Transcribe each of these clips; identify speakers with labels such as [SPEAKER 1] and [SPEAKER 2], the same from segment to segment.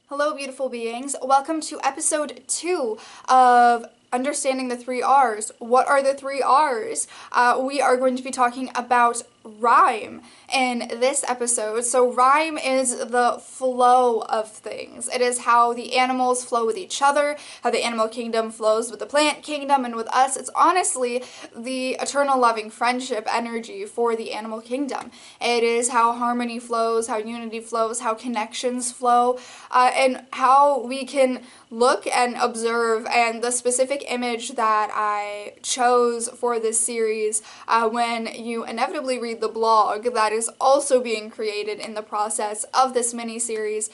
[SPEAKER 1] Hello, beautiful beings. Welcome to episode 2 of Understanding the Three R's. What are the three R's? We are going to be talking about rhyme in this episode. So rhyme is the flow of things. It is how the animals flow with each other, how the animal kingdom flows with the plant kingdom and with us. It's honestly the eternal loving friendship energy for the animal kingdom. It is how harmony flows, how unity flows, how connections flow, and how we can look and observe. And the specific image that I chose for this series, when you inevitably read the blog that is also being created in the process of this mini-series,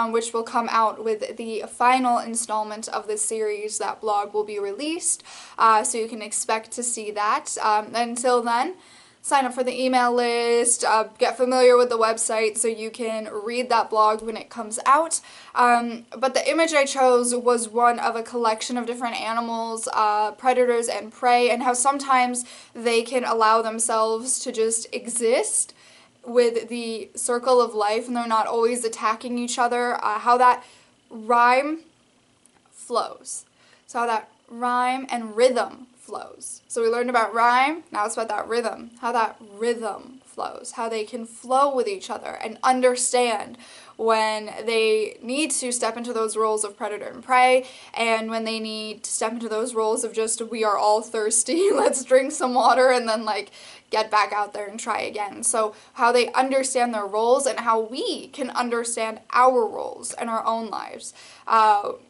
[SPEAKER 1] which will come out with the final installment of this series. That blog will be released, so you can expect to see that. Until then, sign up for the email list, get familiar with the website so you can read that blog when it comes out. But the image I chose was one of a collection of different animals, predators and prey, and how sometimes they can allow themselves to just exist with the circle of life and they're not always attacking each other, how that rhyme flows. So how that rhyme and rhythm flows. So we learned about rhyme, now it's about that rhythm, how that rhythm flows, how they can flow with each other and understand when they need to step into those roles of predator and prey, and when they need to step into those roles of just, we are all thirsty, let's drink some water, and then get back out there and try again. So how they understand their roles and how we can understand our roles in our own lives,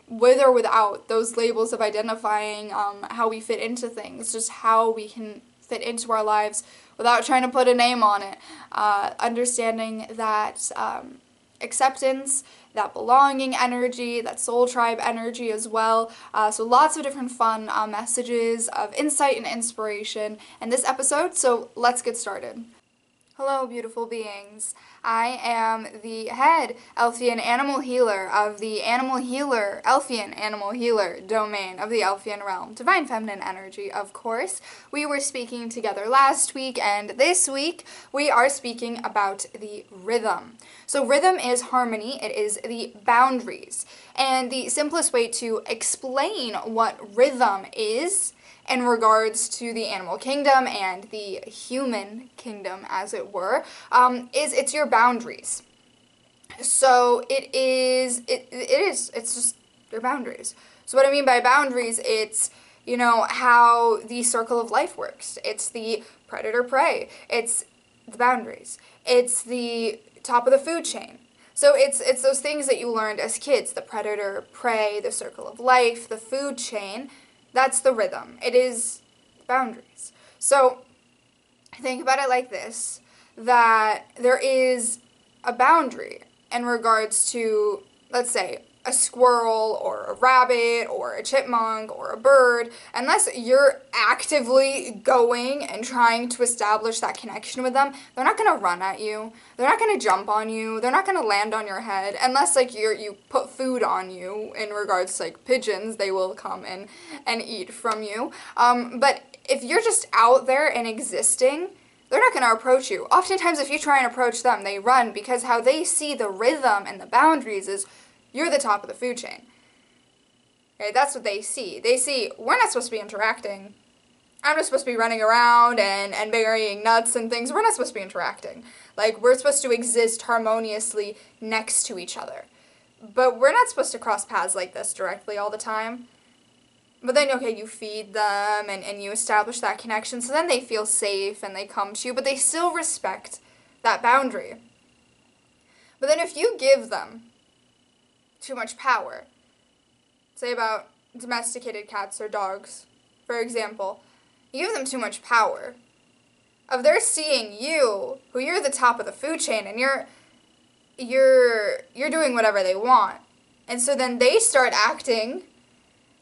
[SPEAKER 1] with or without those labels of identifying how we fit into things, just how we can fit into our lives without trying to put a name on it. Understanding that acceptance, that belonging energy, that soul tribe energy as well. So lots of different fun messages of insight and inspiration in this episode, so let's get started. Hello, beautiful beings. I am the head Elfian Animal Healer of the Elfian Animal Healer domain of the Elfian realm. Divine Feminine energy, of course. We were speaking together last week, and this week we are speaking about the rhythm. So rhythm is harmony, it is the boundaries. And the simplest way to explain what rhythm is in regards to the animal kingdom and the human kingdom, as it were, is it's your boundaries. So it's just your boundaries. So what I mean by boundaries, it's, how the circle of life works. It's the predator-prey. It's the boundaries. It's the top of the food chain. So it's those things that you learned as kids, the predator-prey, the circle of life, the food chain. That's the rhythm. It is boundaries. So think about it like this, that there is a boundary in regards to, let's say, a squirrel or a rabbit or a chipmunk or a bird. Unless you're actively going and trying to establish that connection with them, they're not going to run at you. They're not going to jump on you. They're not going to land on your head. Unless you put food on you. In regards to pigeons, they will come in and eat from you. But if you're just out there and existing, they're not going to approach you. Oftentimes, if you try and approach them, they run, because how they see the rhythm and the boundaries is you're the top of the food chain. Okay, that's what they see. They see, we're not supposed to be interacting. I'm just supposed to be running around and burying nuts and things. We're not supposed to be interacting. We're supposed to exist harmoniously next to each other. But we're not supposed to cross paths like this directly all the time. But then, okay, you feed them and you establish that connection, so then they feel safe and they come to you, but they still respect that boundary. But then if you give them too much power, say about domesticated cats or dogs, for example, you give them too much power, of they're seeing you, who you're the top of the food chain, and you're doing whatever they want, and so then they start acting,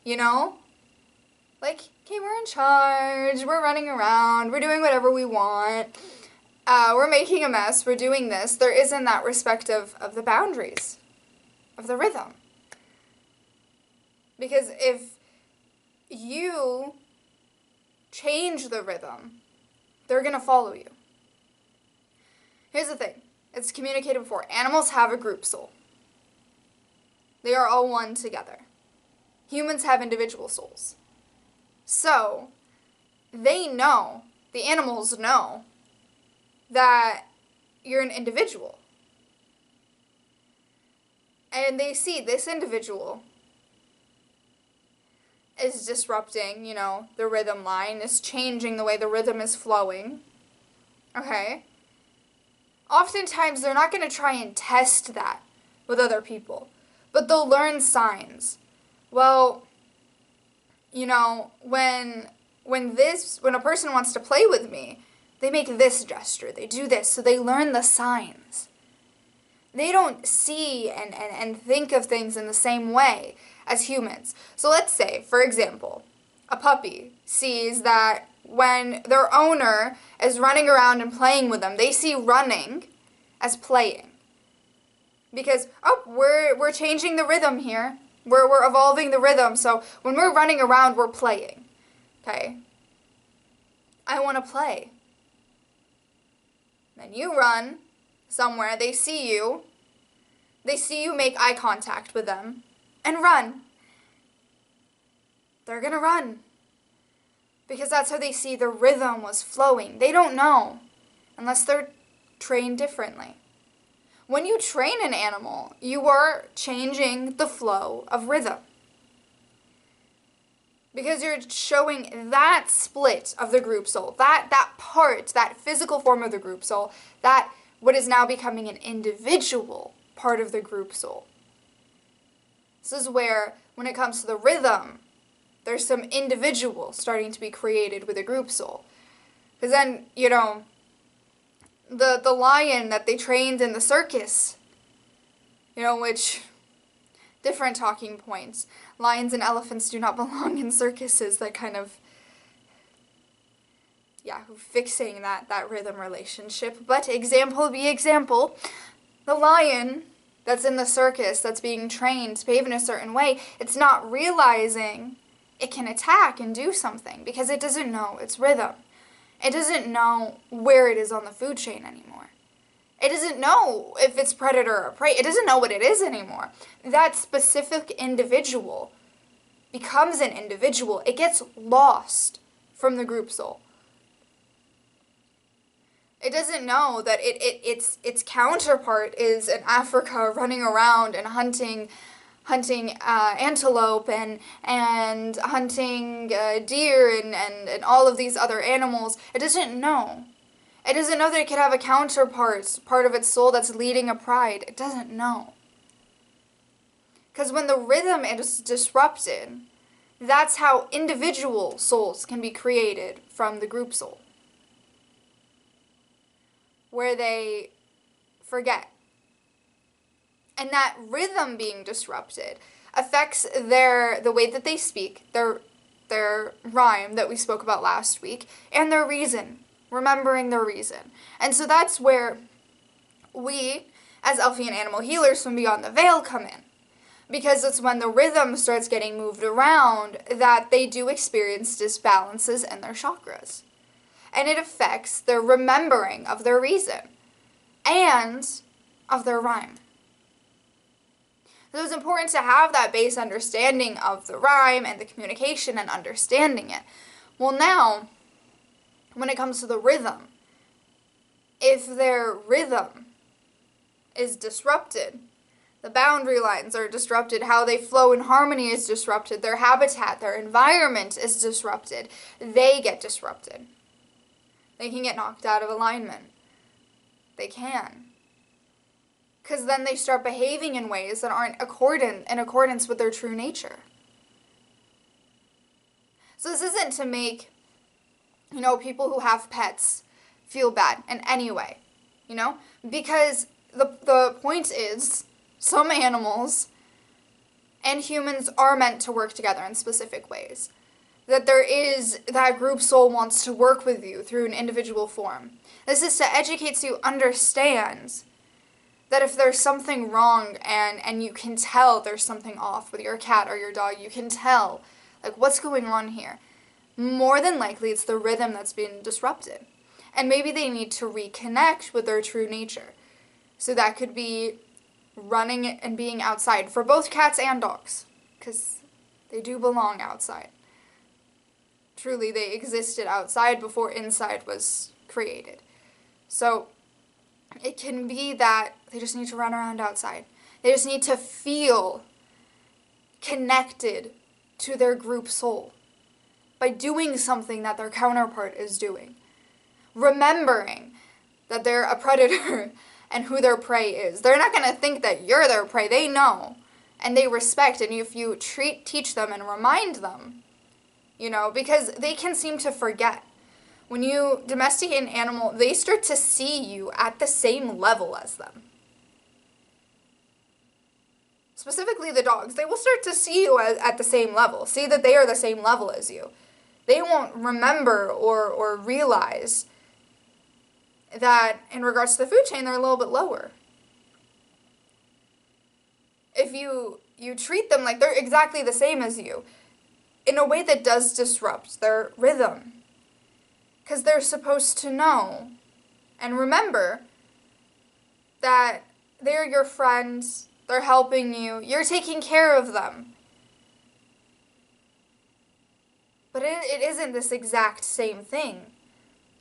[SPEAKER 1] okay, we're in charge, we're running around, we're doing whatever we want, we're making a mess, we're doing this. There isn't that respect of the boundaries, of the rhythm. Because if you change the rhythm, they're going to follow you. Here's the thing. It's communicated before. Animals have a group soul. They are all one together. Humans have individual souls. So, they know, the animals know, that you're an individual. And they see this individual is disrupting, the rhythm line, is changing the way the rhythm is flowing. Okay? Oftentimes, they're not going to try and test that with other people, but they'll learn signs. Well, when a person wants to play with me, they make this gesture, they do this, so they learn the signs. They don't see and think of things in the same way as humans. So let's say, for example, a puppy sees that when their owner is running around and playing with them, they see running as playing. Because, we're changing the rhythm here. We're evolving the rhythm, so when we're running around, we're playing. Okay? I want to play. Then you run somewhere, they see you make eye contact with them, and run. They're gonna run. Because that's how they see the rhythm was flowing. They don't know, unless they're trained differently. When you train an animal, you are changing the flow of rhythm. Because you're showing that split of the group soul, that part, that physical form of the group soul, that what is now becoming an individual part of the group soul. This is where, when it comes to the rhythm, there's some individual starting to be created with a group soul. Because then, the lion that they trained in the circus, which, different talking points. Lions and elephants do not belong in circuses. That kind of, fixing that rhythm relationship. But example be example, the lion that's in the circus, that's being trained to behave in a certain way, it's not realizing it can attack and do something because it doesn't know its rhythm. It doesn't know where it is on the food chain anymore. It doesn't know if it's predator or prey. It doesn't know what it is anymore. That specific individual becomes an individual. It gets lost from the group soul. It doesn't know that its counterpart is in Africa running around and hunting antelope and hunting deer and all of these other animals. It doesn't know. It doesn't know that it could have a counterpart, part of its soul that's leading a pride. It doesn't know. Because when the rhythm is disrupted, that's how individual souls can be created from the group soul. Where they forget. And that rhythm being disrupted affects the way that they speak, their rhyme that we spoke about last week, and their reason, remembering their reason. And so that's where we, as Elfian Animal Healers from Beyond the Veil, come in. Because it's when the rhythm starts getting moved around that they do experience disbalances in their chakras. And it affects their remembering of their reason and of their rhyme. So it's important to have that base understanding of the rhyme and the communication and understanding it. Well, now, when it comes to the rhythm, if their rhythm is disrupted, the boundary lines are disrupted, how they flow in harmony is disrupted, their habitat, their environment is disrupted, they get disrupted. They can get knocked out of alignment. They can. Because then they start behaving in ways that aren't in accordance with their true nature. So this isn't to make, people who have pets feel bad in any way, Because the point is, some animals and humans are meant to work together in specific ways. That group soul wants to work with you through an individual form. This is to educate so you understand that if there's something wrong and you can tell there's something off with your cat or your dog, you can tell, what's going on here. More than likely, it's the rhythm that's been disrupted. And maybe they need to reconnect with their true nature. So that could be running and being outside for both cats and dogs, because they do belong outside. Truly, they existed outside before inside was created. So it can be that they just need to run around outside. They just need to feel connected to their group soul by doing something that their counterpart is doing. Remembering that they're a predator and who their prey is. They're not going to think that you're their prey. They know. And they respect. And if you teach them and remind them, because they can seem to forget. When you domesticate an animal, they start to see you at the same level as them. Specifically the dogs. They will start to see you at the same level. See that they are the same level as you. They won't remember or realize that in regards to the food chain, they're a little bit lower. If you treat them like they're exactly the same as you, in a way that does disrupt their rhythm. Because they're supposed to know and remember that they're your friends, they're helping you, you're taking care of them. But it isn't this exact same thing.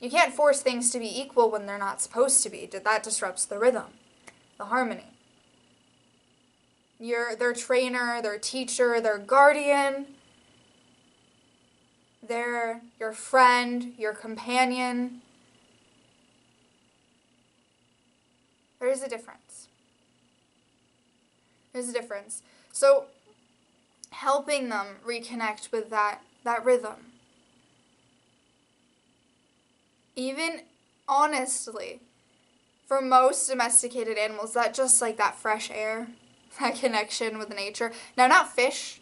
[SPEAKER 1] You can't force things to be equal when they're not supposed to be. That disrupts the rhythm, the harmony. You're their trainer, their teacher, their guardian. They're your friend, your companion. There is a difference. There's a difference. So, helping them reconnect with that rhythm. Even honestly, for most domesticated animals, that just like that fresh air, that connection with nature. Now, not fish.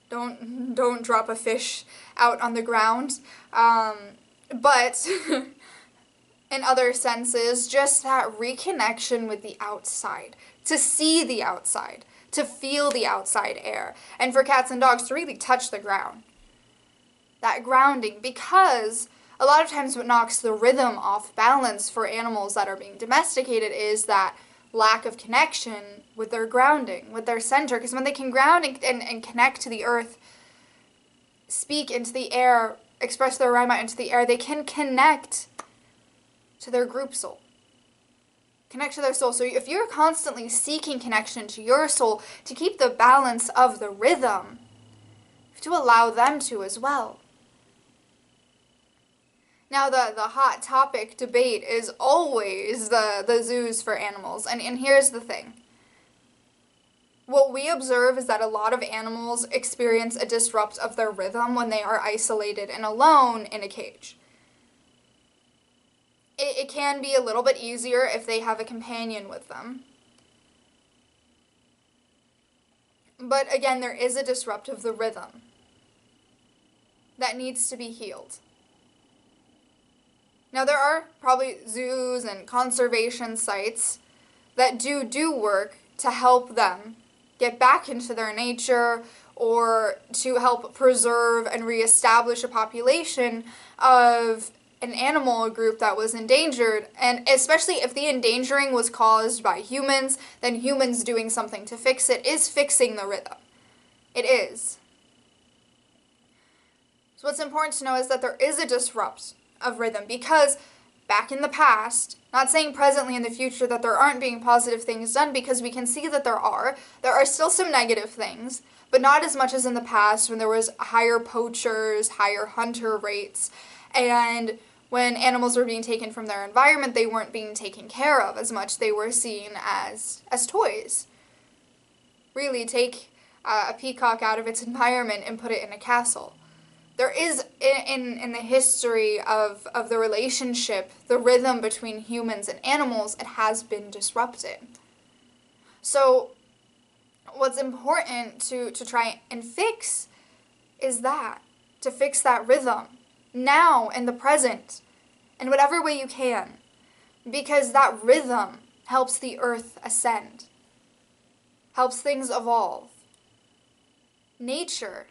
[SPEAKER 1] Don't drop a fish out on the ground. But in other senses, just that reconnection with the outside. To see the outside. To feel the outside air. And for cats and dogs to really touch the ground. That grounding. Because a lot of times what knocks the rhythm off balance for animals that are being domesticated is that lack of connection with their grounding, with their center. Because when they can ground and connect to the earth, speak into the air, express their rhyme out into the air, they can connect to their group soul. Connect to their soul. So if you're constantly seeking connection to your soul to keep the balance of the rhythm, you have to allow them to as well. Now, the hot topic debate is always the zoos for animals. And here's the thing. What we observe is that a lot of animals experience a disrupt of their rhythm when they are isolated and alone in a cage. It can be a little bit easier if they have a companion with them. But again, there is a disrupt of the rhythm that needs to be healed. Now, there are probably zoos and conservation sites that do work to help them get back into their nature or to help preserve and reestablish a population of an animal group that was endangered. And especially if the endangering was caused by humans, then humans doing something to fix it is fixing the rhythm. It is. So what's important to know is that there is a disrupt of rhythm, because back in the past, not saying presently in the future that there aren't being positive things done, because we can see that there are still some negative things, but not as much as in the past when there was higher poachers, higher hunter rates, and when animals were being taken from their environment, they weren't being taken care of as much. They were seen as toys. Really, take a peacock out of its environment and put it in a castle. There is, in the history of the relationship, the rhythm between humans and animals, it has been disrupted. So what's important to try and fix is to fix that rhythm, now, in the present, in whatever way you can. Because that rhythm helps the earth ascend, helps things evolve. Nature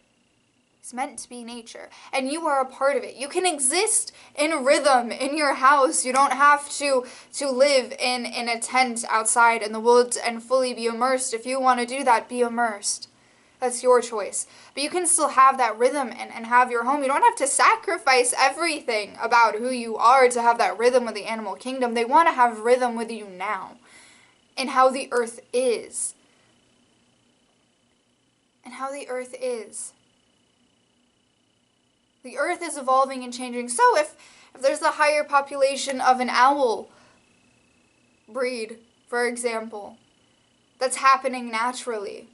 [SPEAKER 1] is meant to be nature, and you are a part of it. You can exist in rhythm in your house. You don't have to live in a tent outside in the woods and fully be immersed. If you want to do that, be immersed. That's your choice. But you can still have that rhythm and have your home. You don't have to sacrifice everything about who you are to have that rhythm with the animal kingdom. They want to have rhythm with you now and how the earth is. And how the earth is. The earth is evolving and changing. So if there's a higher population of an owl breed, for example, that's happening naturally,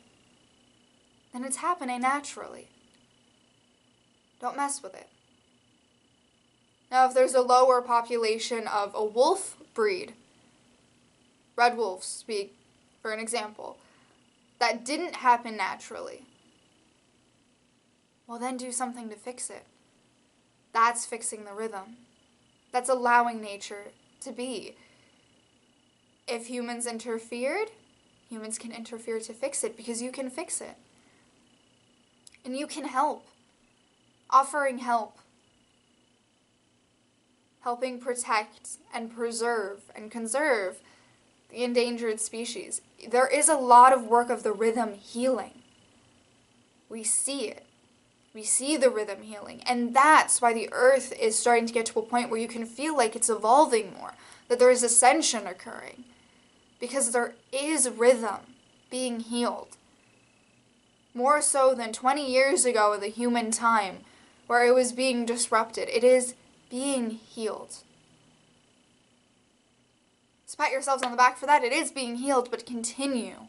[SPEAKER 1] then it's happening naturally. Don't mess with it. Now, if there's a lower population of a wolf breed, red wolves speak, for an example, that didn't happen naturally, well, then do something to fix it. That's fixing the rhythm. That's allowing nature to be. If humans interfered, humans can interfere to fix it, because you can fix it. And you can help. Offering help. Helping protect and preserve and conserve the endangered species. There is a lot of work of the rhythm healing. We see it. We see the rhythm healing. And that's why the earth is starting to get to a point where you can feel like it's evolving more. That there is ascension occurring. Because there is rhythm being healed. More so than 20 years ago in the human time, where it was being disrupted. It is being healed. So pat yourselves on the back for that. It is being healed, but continue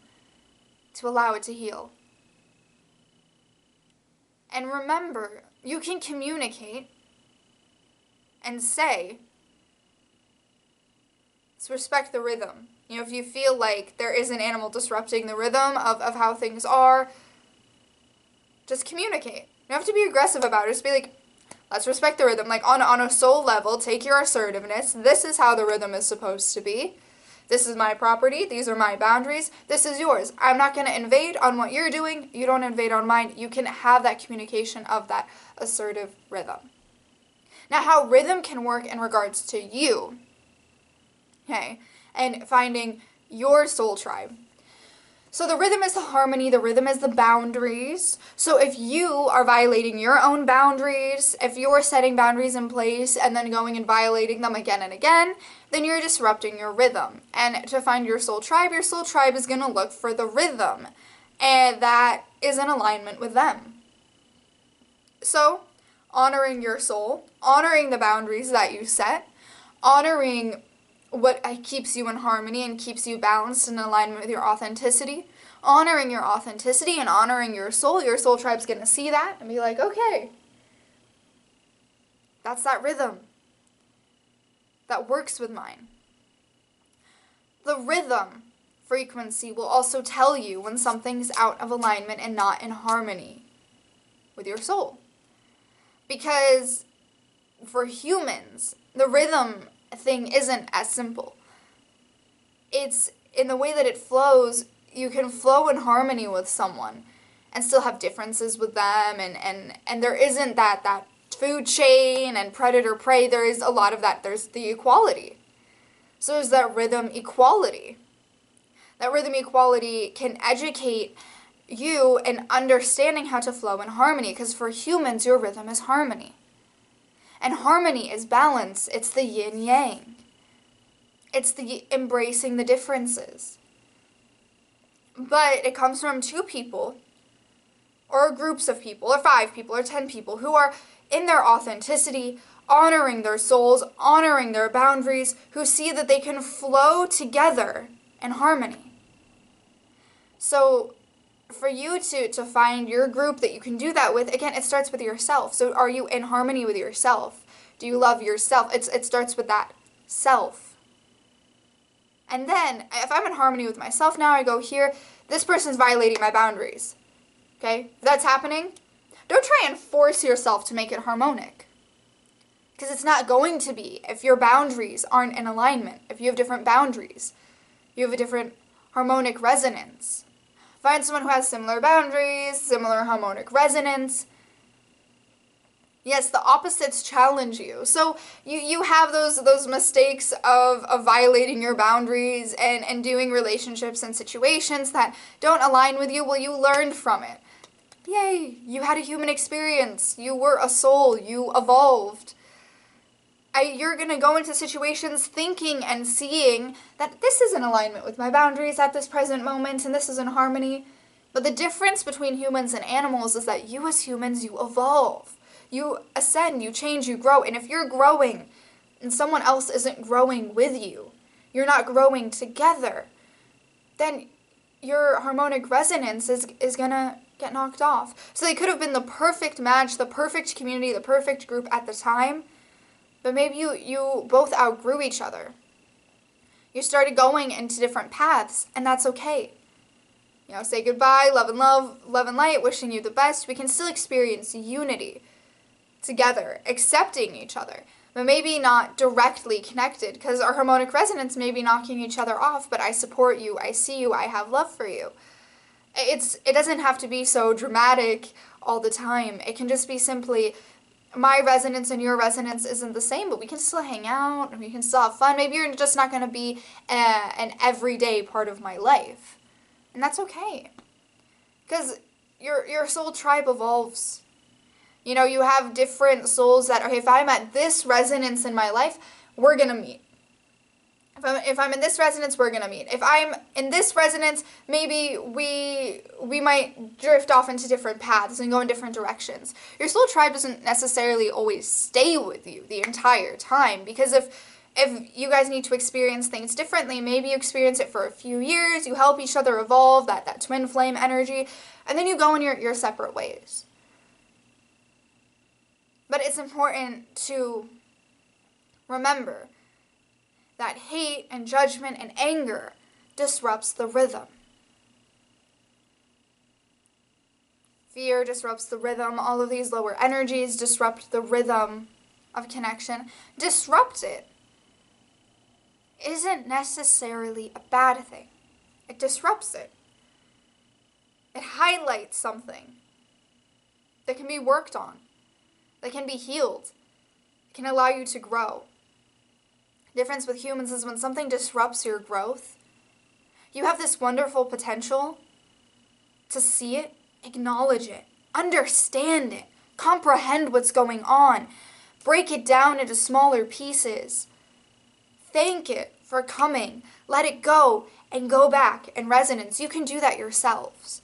[SPEAKER 1] to allow it to heal. And remember, you can communicate and say, let's respect the rhythm. You know, if you feel like there is an animal disrupting the rhythm of how things are, just communicate. You don't have to be aggressive about it. Just be like, let's respect the rhythm. Like on a soul level, take your assertiveness. This is how the rhythm is supposed to be. This is my property. These are my boundaries. This is yours. I'm not going to invade on what you're doing. You don't invade on mine. You can have that communication of that assertive rhythm. Now, how rhythm can work in regards to you, okay, and finding your soul tribe. So the rhythm is the harmony, the rhythm is the boundaries. So if you are violating your own boundaries, if you're setting boundaries in place and then going and violating them again and again, then you're disrupting your rhythm. And to find your soul tribe is going to look for the rhythm, and that is in alignment with them. So honoring your soul, honoring the boundaries that you set, honoring what keeps you in harmony and keeps you balanced in alignment with your authenticity. Honoring your authenticity and honoring your soul tribe's going to see that and be like, okay, that's that rhythm that works with mine. The rhythm frequency will also tell you when something's out of alignment and not in harmony with your soul. Because for humans, the rhythm thing isn't as simple. It's in the way that it flows. You can flow in harmony with someone and still have differences with them, and there isn't that food chain and predator prey. There is a lot of that. There's the equality. So there's that rhythm equality. That rhythm equality can educate you in understanding how to flow in harmony, because for humans your rhythm is harmony. And harmony is balance. It's the yin-yang. It's the embracing the differences. But it comes from two people, or groups of people, or 5 people, or 10 people who are in their authenticity, honoring their souls, honoring their boundaries, who see that they can flow together in harmony. So for you to find your group that you can do that with, again, it starts with yourself. So are you in harmony with yourself? Do you love yourself? It starts with that self. And then, if I'm in harmony with myself now, I go here, this person's violating my boundaries. Okay? If that's happening, don't try and force yourself to make it harmonic. Because it's not going to be if your boundaries aren't in alignment. If you have different boundaries, you have a different harmonic resonance. Find someone who has similar boundaries, similar harmonic resonance, Yes, the opposites challenge you. So you have those mistakes of violating your boundaries and doing relationships and situations that don't align with you. Well, you learned from it. Yay, you had a human experience. You were a soul. You evolved. You're going to go into situations thinking and seeing that this is in alignment with my boundaries at this present moment and this is in harmony. But the difference between humans and animals is that you as humans, you evolve. You ascend, you change, you grow. And if you're growing and someone else isn't growing with you, you're not growing together, then your harmonic resonance is going to get knocked off. So they could have been the perfect match, the perfect community, the perfect group at the time, but maybe you both outgrew each other. You started going into different paths, and that's okay. You know, say goodbye, love and light, wishing you the best. We can still experience unity together, accepting each other, but maybe not directly connected, because our harmonic resonance may be knocking each other off, but I support you, I see you, I have love for you. It doesn't have to be so dramatic all the time. It can just be simply, my resonance and your resonance isn't the same, but we can still hang out, and we can still have fun. Maybe you're just not going to be an everyday part of my life. And that's okay. Because your soul tribe evolves. You know, you have different souls that, okay, if I'm at this resonance in my life, we're going to meet. If I'm in this resonance, we're going to meet. If I'm in this resonance, maybe we might drift off into different paths and go in different directions. Your soul tribe doesn't necessarily always stay with you the entire time, because if you guys need to experience things differently, maybe you experience it for a few years, you help each other evolve, that twin flame energy, and then you go in your separate ways. But it's important to remember that hate and judgment and anger disrupts the rhythm. Fear disrupts the rhythm. All of these lower energies disrupt the rhythm of connection. Disrupt it isn't necessarily a bad thing. It disrupts it. It highlights something that can be worked on, that can be healed. It can allow you to grow. The difference with humans is when something disrupts your growth, you have this wonderful potential to see it, acknowledge it, understand it, comprehend what's going on, break it down into smaller pieces, thank it for coming, let it go, and go back in resonance. You can do that yourselves.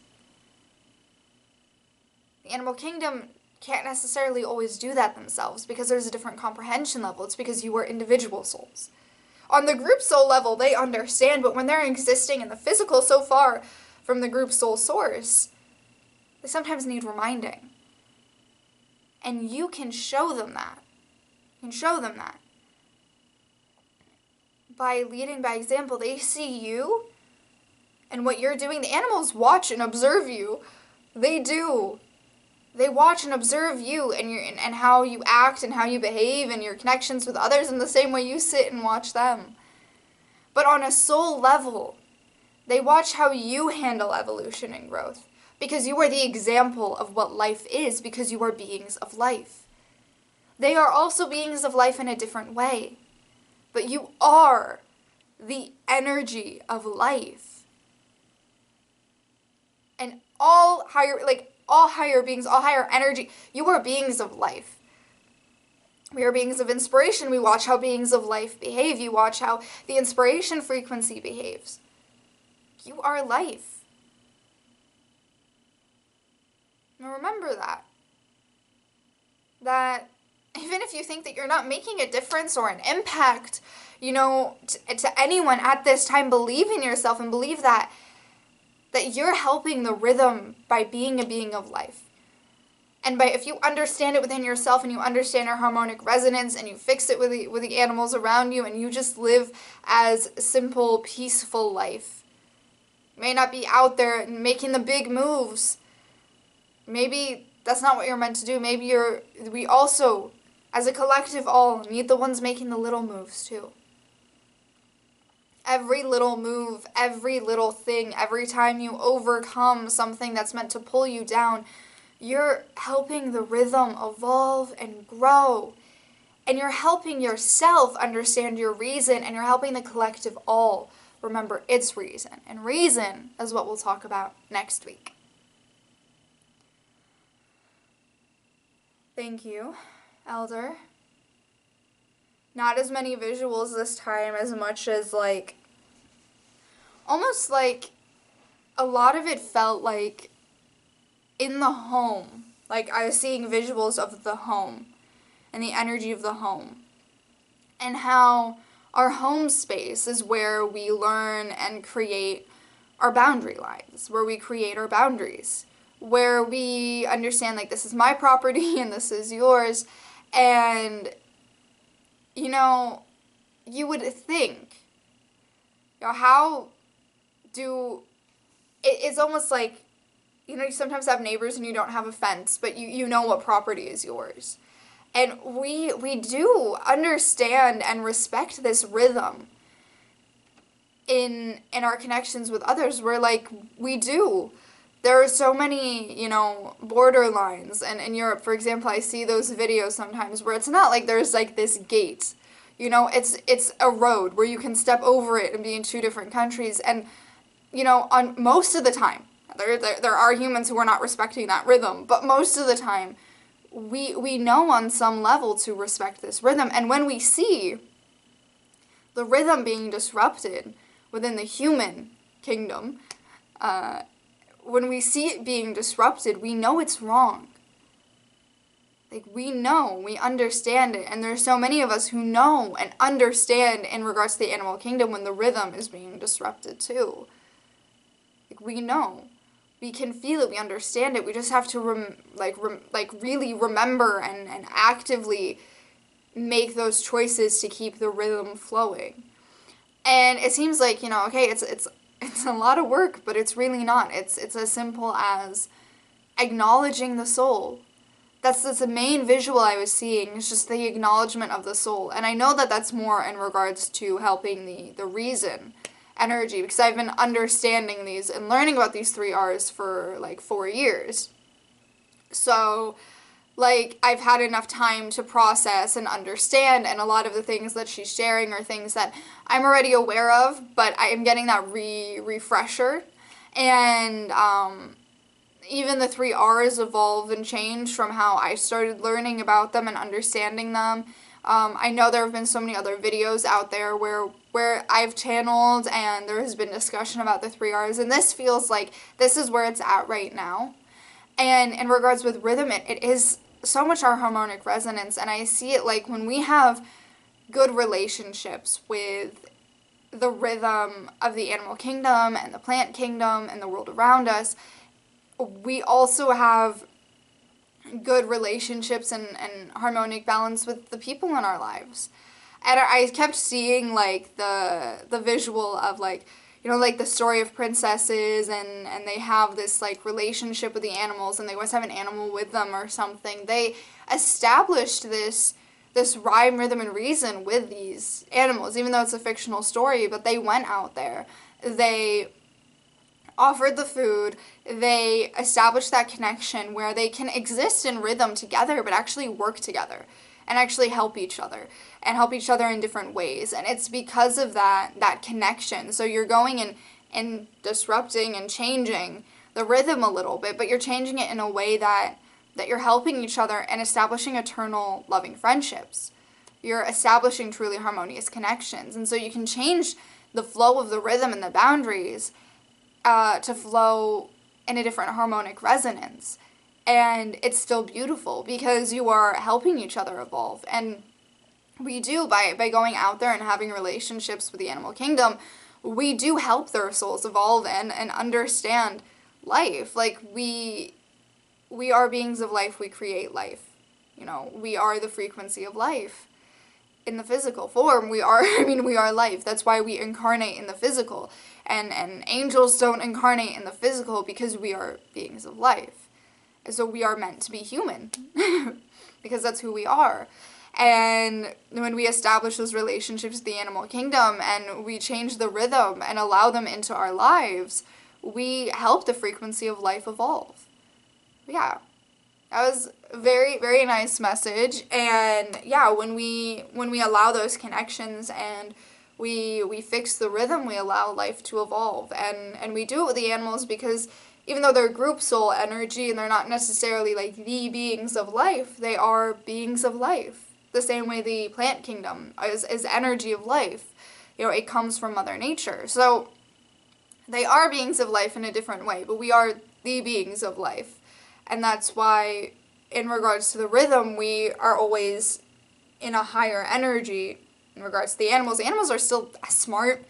[SPEAKER 1] The animal kingdom can't necessarily always do that themselves because there's a different comprehension level. It's because you are individual souls. On the group soul level, they understand, but when they're existing in the physical so far from the group soul source, they sometimes need reminding. And you can show them that. You can show them that. By leading by example, they see you and what you're doing. The animals watch and observe you. They do. They watch and observe you and how you act and how you behave and your connections with others in the same way you sit and watch them. But on a soul level, they watch how you handle evolution and growth, because you are the example of what life is, because you are beings of life. They are also beings of life in a different way, but you are the energy of life. And all higher beings, all higher energy, you are beings of life. We are beings of inspiration. We watch how beings of life behave. You watch how the inspiration frequency behaves. You are life. Now remember that. That even if you think that you're not making a difference or an impact, to anyone at this time, believe in yourself and believe that you're helping the rhythm by being a being of life. And if you understand it within yourself and you understand your harmonic resonance and you fix it with the animals around you and you just live as simple, peaceful life. You may not be out there making the big moves. Maybe that's not what you're meant to do. Maybe we also, as a collective all, need the ones making the little moves too. Every little move, every little thing, every time you overcome something that's meant to pull you down, you're helping the rhythm evolve and grow. And you're helping yourself understand your reason, and you're helping the collective all remember its reason. And reason is what we'll talk about next week. Thank you, Elder. Not as many visuals this time, as much as almost like a lot of it felt like in the home. Like I was seeing visuals of the home and the energy of the home, and how our home space is where we learn and create our boundary lines, where we create our boundaries, where we understand like this is my property and this is yours. And you would think, how do it's almost like, you sometimes have neighbors and you don't have a fence, but you know what property is yours. And we do understand and respect this rhythm in our connections with others. We're like, we do. There are so many, border lines. And in Europe, for example, I see those videos sometimes where it's not like there's like this gate. It's a road where you can step over it and be in two different countries. And, on most of the time, there are humans who are not respecting that rhythm, but most of the time, we know on some level to respect this rhythm. And when we see the rhythm being disrupted within the human kingdom, when we see it being disrupted, we know it's wrong. Like, we know, we understand it. And there's so many of us who know and understand in regards to the animal kingdom when the rhythm is being disrupted too. Like, we know. We can feel it, we understand it. We just have to really remember and actively make those choices to keep the rhythm flowing. And it seems like, okay, it's a lot of work, but it's really not. It's as simple as acknowledging the soul. That's the main visual I was seeing, is just the acknowledgement of the soul. And I know that that's more in regards to helping the reason energy, because I've been understanding these and learning about these 3 R's for 4 years. So I've had enough time to process and understand, and a lot of the things that she's sharing are things that I'm already aware of, but I am getting that refresher. And even the 3 R's evolve and change from how I started learning about them and understanding them. I know there have been so many other videos out there where I've channeled and there has been discussion about the 3 R's, and this feels like this is where it's at right now. And in regards with rhythm, it is so much our harmonic resonance, and I see it like when we have good relationships with the rhythm of the animal kingdom and the plant kingdom and the world around us, we also have good relationships and harmonic balance with the people in our lives. And I kept seeing the visual of the story of princesses, and they have this relationship with the animals, and they always have an animal with them or something. They established this rhyme, rhythm, and reason with these animals, even though it's a fictional story, but they went out there. They offered the food, they established that connection where they can exist in rhythm together, but actually work together and actually help each other in different ways. And it's because of that connection. So you're going and disrupting and changing the rhythm a little bit, but you're changing it in a way that you're helping each other and establishing eternal loving friendships. You're establishing truly harmonious connections. And so you can change the flow of the rhythm and the boundaries to flow in a different harmonic resonance. And it's still beautiful because you are helping each other evolve. And we do, by going out there and having relationships with the animal kingdom, we do help their souls evolve and understand life. We are beings of life, we create life. We are the frequency of life. In the physical form, we are life. That's why we incarnate in the physical. And angels don't incarnate in the physical because we are beings of life. And so we are meant to be human because that's who we are. And when we establish those relationships with the animal kingdom and we change the rhythm and allow them into our lives, we help the frequency of life evolve. Yeah. That was a very, very nice message. And yeah, when we allow those connections and we fix the rhythm, we allow life to evolve. And we do it with the animals because even though they're group soul energy and they're not necessarily like the beings of life, they are beings of life. The same way the plant kingdom is energy of life. You know, it comes from Mother Nature. So they are beings of life in a different way, but we are the beings of life. And that's why, in regards to the rhythm, we are always in a higher energy. In regards to the animals are still smart.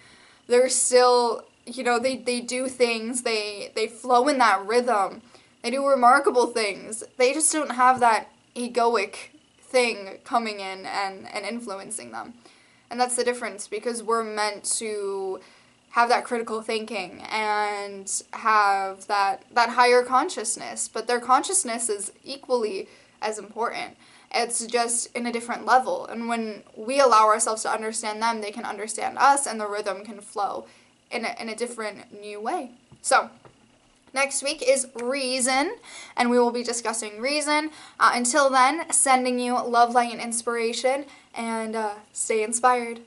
[SPEAKER 1] They're still, you know, they do things, they flow in that rhythm. They do remarkable things. They just don't have that egoic thing coming in and influencing them. And that's the difference, because we're meant to have that critical thinking and have that higher consciousness, but their consciousness is equally as important. It's just in a different level, and when we allow ourselves to understand them, they can understand us, and the rhythm can flow in a different new way. So next week is reason, and we will be discussing reason. Until then, sending you love, light, and inspiration, and stay inspired.